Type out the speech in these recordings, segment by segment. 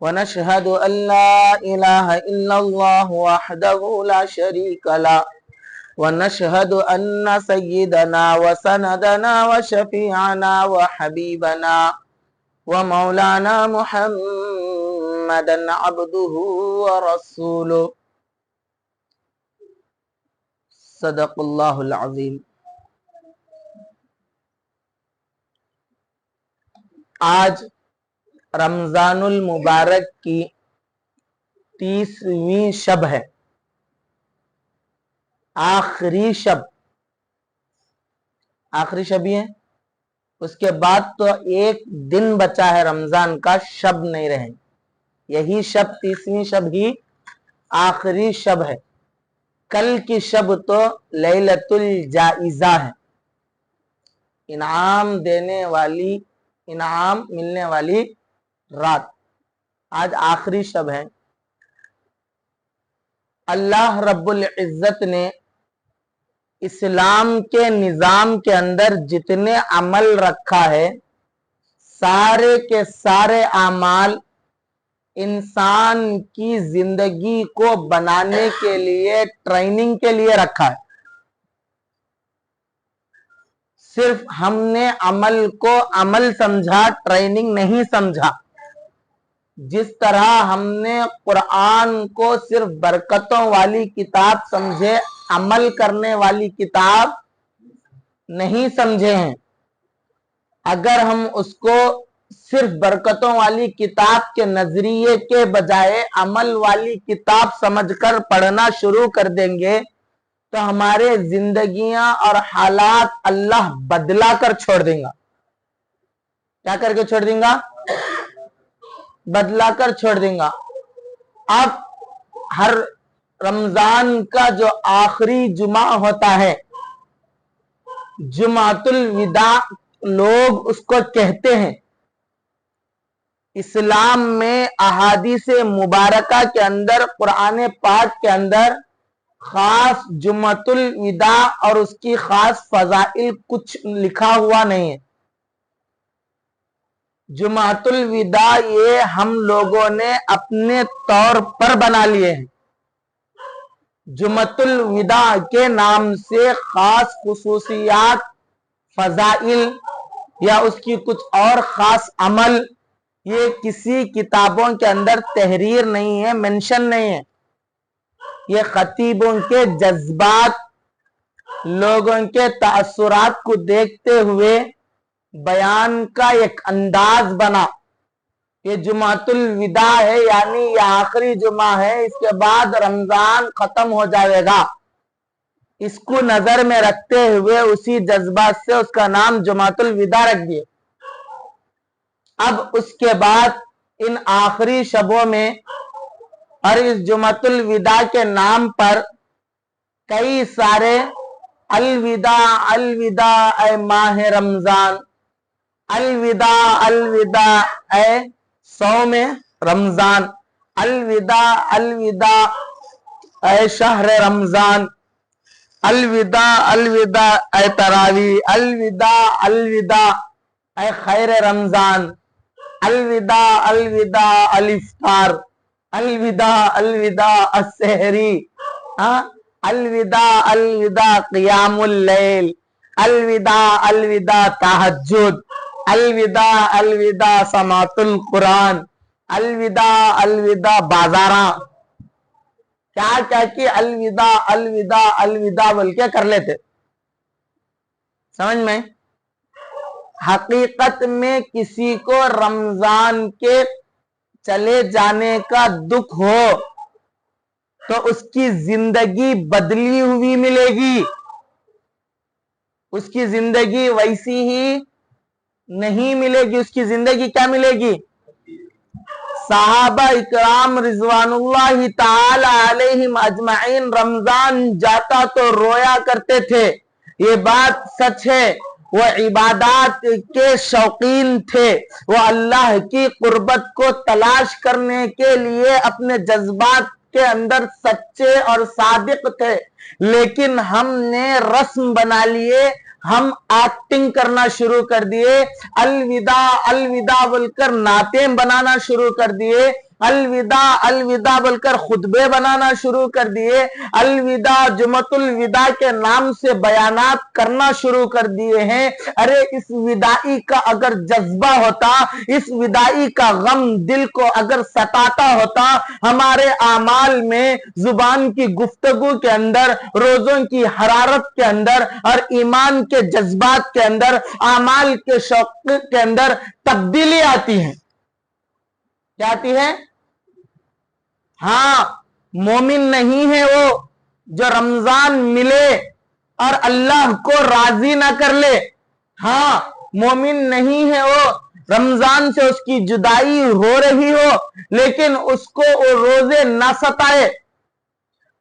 ونشهد أن لا إله إلا الله وحده لا شريك له ونشهد أن سيدنا وسندنا وشفيعنا وحبيبنا ومولانا محمدا عبده ورسوله صدق الله العظيم۔ آج رمضان المبارک کی 30ویں شب ہے، آخری شب ہی ہے۔ اس کے بعد تو ایک دن بچا ہے رمضان کا، شب نہیں رہے، یہی شب 30ویں شب ہی آخری شب ہے۔ کل کی شب تو لیلۃ الجائزہ ہے، انعام ملنے والی رات۔ آج آخری شب ہے۔ اللہ رب العزت نے اسلام کے نظام کے اندر جتنے عمل رکھا ہے، سارے کے سارے اعمال انسان کی زندگی کو بنانے کے لیے، ٹریننگ کے لیے رکھا ہے۔ صرف ہم نے عمل کو عمل سمجھا، ٹریننگ نہیں سمجھا۔ جس طرح ہم نے قرآن کو صرف برکتوں والی کتاب سمجھے، عمل کرنے والی کتاب نہیں سمجھے ہیں، اگر ہم اس کو صرف برکتوں والی کتاب کے نظریے کے بجائے عمل والی کتاب سمجھ کر پڑھنا شروع کر دیں گے تو ہمارے زندگیاں اور حالات اللہ بدلا کر چھوڑ دیں گا۔ کیا کر کے چھوڑ دیں گا؟ بدلا کر چھوڑ دیں گا۔ اب ہر رمضان کا جو آخری جمعہ ہوتا ہے، جمعۃ الوداع لوگ اس کو کہتے ہیں۔ اسلام میں احادیث مبارکہ کے اندر، قرآن پاک کے اندر خاص جمعۃ الوداع اور اس کی خاص فضائل کچھ لکھا ہوا نہیں ہے۔ جمعۃ الوداع یہ ہم لوگوں نے اپنے طور پر بنا لیے ہیں۔ جمعۃ الوداع کے نام سے خاص خصوصیات، فضائل یا اس کی کچھ اور خاص عمل، یہ کسی کتابوں کے اندر تحریر نہیں ہے، منشن نہیں ہے۔ یہ خطیبوں کے جذبات، لوگوں کے تاثرات کو دیکھتے ہوئے بیان کا ایک انداز بنا۔ یہ جمعۃ الوداع ہے، یعنی یہ آخری جمعہ ہے، اس کے بعد رمضان ختم ہو جائے گا۔ اس کو نظر میں رکھتے ہوئے اسی جذبات سے اس کا نام جمعۃ الوداع رکھ دیے۔ اب اس کے بعد ان آخری شبوں میں اور اس جمعۃ الوداع کے نام پر کئی سارے الوداع الوداع اے ماہ رمضان، الوداع الوداع اے صوم رمضان، الوداع الوداع اے شہر رمضان، الوداع الوداع اے تراویح، الوداع الوداع اے خیر رمضان، الوداع الوداع الافطار، الوداع الوداع السحری، الوداع الوداع قیام اللیل، الوداع الوداع تہجد، الوداع الوداع سماعت القرآن، الوداع الوداع بازاراں، کیا کیا کہ الوداع الوداع الوداع بول کے کر لیتے۔ سمجھ میں؟ حقیقت میں کسی کو رمضان کے چلے جانے کا دکھ ہو تو اس کی زندگی بدلی ہوئی ملے گی، اس کی زندگی ویسی ہی نہیں ملے گی۔ اس کی زندگی کیا ملے گی؟ صحابہ اکرام رضوانullah تعالی علیہم اجمعین رمضان جاتا تو رویا کرتے تھے، یہ بات سچ ہے۔ وہ عبادات کے شوقین تھے، وہ اللہ کی قربت کو تلاش کرنے کے لیے اپنے جذبات کے اندر سچے اور صادق تھے، لیکن ہم نے رسم بنا لیے، ہم ایکٹنگ کرنا شروع کر دیے، الوداع الوداع بول کر نعتیں بنانا شروع کر دیے، الوداع الوداع بول کر خطبے بنانا شروع کر دیے، الوداع جمعۃ الوداع کے نام سے بیانات کرنا شروع کر دیے ہیں۔ ارے اس وداعی کا اگر جذبہ ہوتا، اس وداعی کا غم دل کو اگر ستاتا ہوتا، ہمارے اعمال میں، زبان کی گفتگو کے اندر، روزوں کی حرارت کے اندر اور ایمان کے جذبات کے اندر، اعمال کے شوق کے اندر تبدیلی آتی ہے۔ کیا آتی ہے؟ ہاں، مومن نہیں ہے وہ جو رمضان ملے اور اللہ کو راضی نہ کر لے۔ ہاں، مومن نہیں ہے وہ رمضان سے اس کی جدائی ہو رہی ہو لیکن اس کو وہ روزے نہ ستائے۔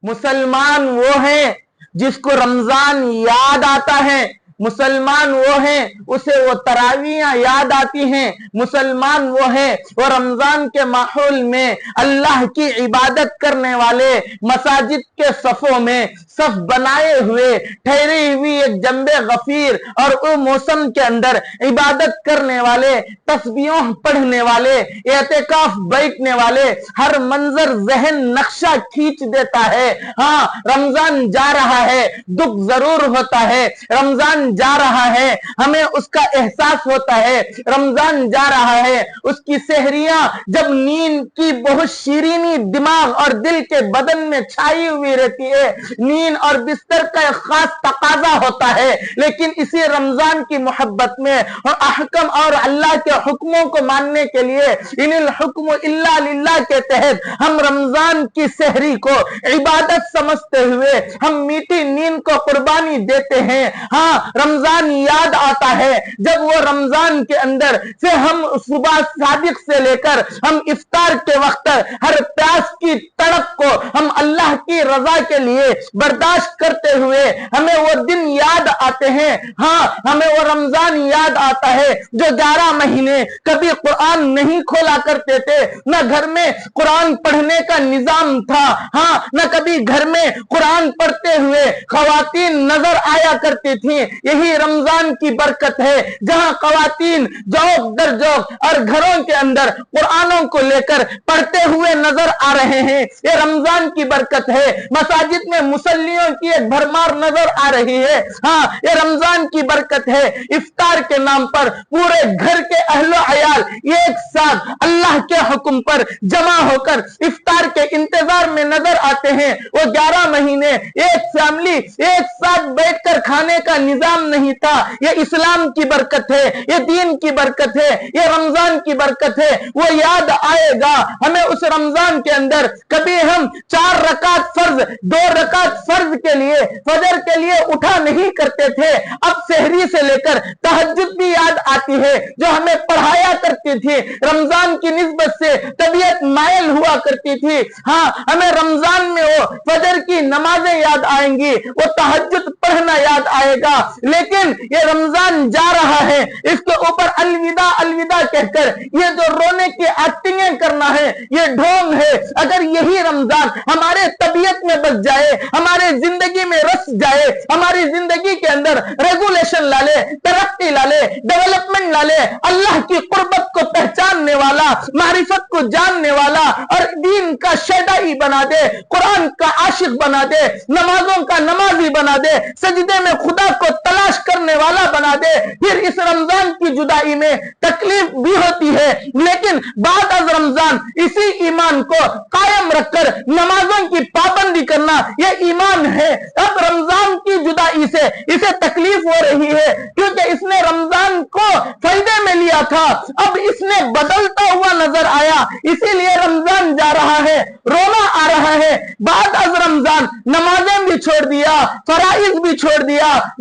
مسلمان وہ ہیں جس کو رمضان یاد آتا ہے، مسلمان وہ ہیں اسے وہ تراویحیں یاد آتی ہیں، مسلمان وہ ہیں وہ رمضان کے ماحول میں اللہ کی عبادت کرنے والے مساجد کے صفوں میں صف بنائے ہوئے ٹھہری ہوئی ایک جنب غفیر اور وہ موسم کے اندر عبادت کرنے والے، تسبیحوں پڑھنے والے، اعتکاف بیٹھنے والے، ہر منظر ذہن نقشہ کھینچ دیتا ہے۔ ہاں، رمضان جا رہا ہے، دکھ ضرور ہوتا ہے، رمضان جا رہا ہے، ہمیں اس کا احساس ہوتا ہے، رمضان جا رہا ہے، اس کی سحریاں جب نیند کی بہت شیرینی دماغ اور دل کے بدن میں چھائی ہوئی رہتی ہے، نیند اور بستر کا ایک خاص تقاضا ہوتا ہے، لیکن اسی رمضان کی محبت میں اور احکام اور اللہ کے حکموں کو ماننے کے لیے ان الحکم الا للہ کے تحت ہم رمضان کی سحری کو عبادت سمجھتے ہوئے ہم میٹھی نیند کو قربانی دیتے ہیں۔ ہاں، رمضان یاد آتا ہے جب وہ رمضان کے اندر سے ہم صبح صادق سے لے کر ہم افطار کے وقت ہر پیاس کی تڑپ کو ہم اللہ کی رضا کے لیے برداشت کرتے ہوئے ہمیں وہ دن یاد آتے ہیں۔ ہاں، ہمیں وہ رمضان یاد آتا ہے جو 11 مہینے کبھی قرآن نہیں کھولا کرتے تھے، نہ گھر میں قرآن پڑھنے کا نظام تھا، ہاں نہ کبھی گھر میں قرآن پڑھتے ہوئے خواتین نظر آیا کرتی تھیں۔ یہی رمضان کی برکت ہے جہاں خواتین جوق در جوق اور گھروں کے اندر قرآنوں کو لے کر پڑھتے ہوئے نظر آ رہے ہیں۔ یہ رمضان کی برکت ہے، مساجد میں مصلیوں کی ایک بھرمار نظر آ رہی ہے۔ ہاں، یہ رمضان کی برکت ہے، افطار کے نام پر پورے گھر کے اہل و عیال ایک ساتھ اللہ کے حکم پر جمع ہو کر افطار کے انتظار میں نظر آتے ہیں۔ وہ 11 مہینے ایک فیملی ایک ساتھ بیٹھ کر کھانے کا نظام نہیں تھا۔ یہ اسلام کی برکت ہے، یہ دین کی برکت ہے، یہ رمضان کی برکت ہے۔ وہ یاد آئے گا ہمیں اس رمضان کے اندر کبھی ہم 4 رکعت فرض 2 رکعت فرض کے لیے فجر کے لیے اٹھا نہیں کرتے تھے، اب سحری سے لے کر تہجد بھی یاد آتی ہے جو ہمیں پڑھایا کرتی تھی، رمضان کی نسبت سے طبیعت مائل ہوا کرتی تھی۔ ہاں، ہمیں رمضان میں وہ فجر کی نمازیں یاد آئیں گی، وہ تہجد پڑھنا یاد آئے گا، لیکن یہ رمضان جا رہا ہے، اس کے اوپر الوداع الوداع کہہ کر یہ جو رونے کی ایکٹنگیں کرنا ہے یہ ڈھونگ ہے۔ اگر یہی رمضان ہمارے طبیعت میں بس جائے، ہمارے زندگی میں رس جائے، ہماری زندگی کے اندر ریگولیشن لا لے، ترقی لا لے، ڈیولپمنٹ لا لے، اللہ کی قربت کو پہچاننے والا، معرفت کو جاننے والا اور دین کا شیدائی بنا دے، قرآن کا عاشق بنا دے، نمازوں کا نمازی بنا دے، سجدے میں خدا کو تلاش کرنے والا بنا دے، پھر اس رمضان کی جدائی میں تکلیف بھی ہوتی ہے، لیکن بعد از رمضان اسی ایمان کو قائم رکھ کر نمازوں کی پابندی کرنا یہ ایمان ہے۔ اب رمضان کی جدائی سے اسے تکلیف ہو رہی ہے کیونکہ اس نے رمضان کو فائدے میں لیا تھا، اب اس نے بدلتا ہوا نظر آیا، اسی لیے رمضان جا رہا ہے، رونا آ رہا ہے۔ بعد از رمضان نمازیں بھی چھوڑ دیا، فرائض بھی چھوڑ دیا،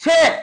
6,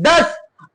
10,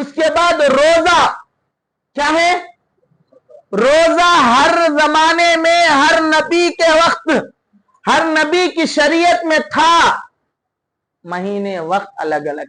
اس کے بعد روزہ کیا ہے؟ روزہ ہر زمانے میں ہر نبی کے وقت ہر نبی کی شریعت میں تھا، مہینے وقت الگ الگ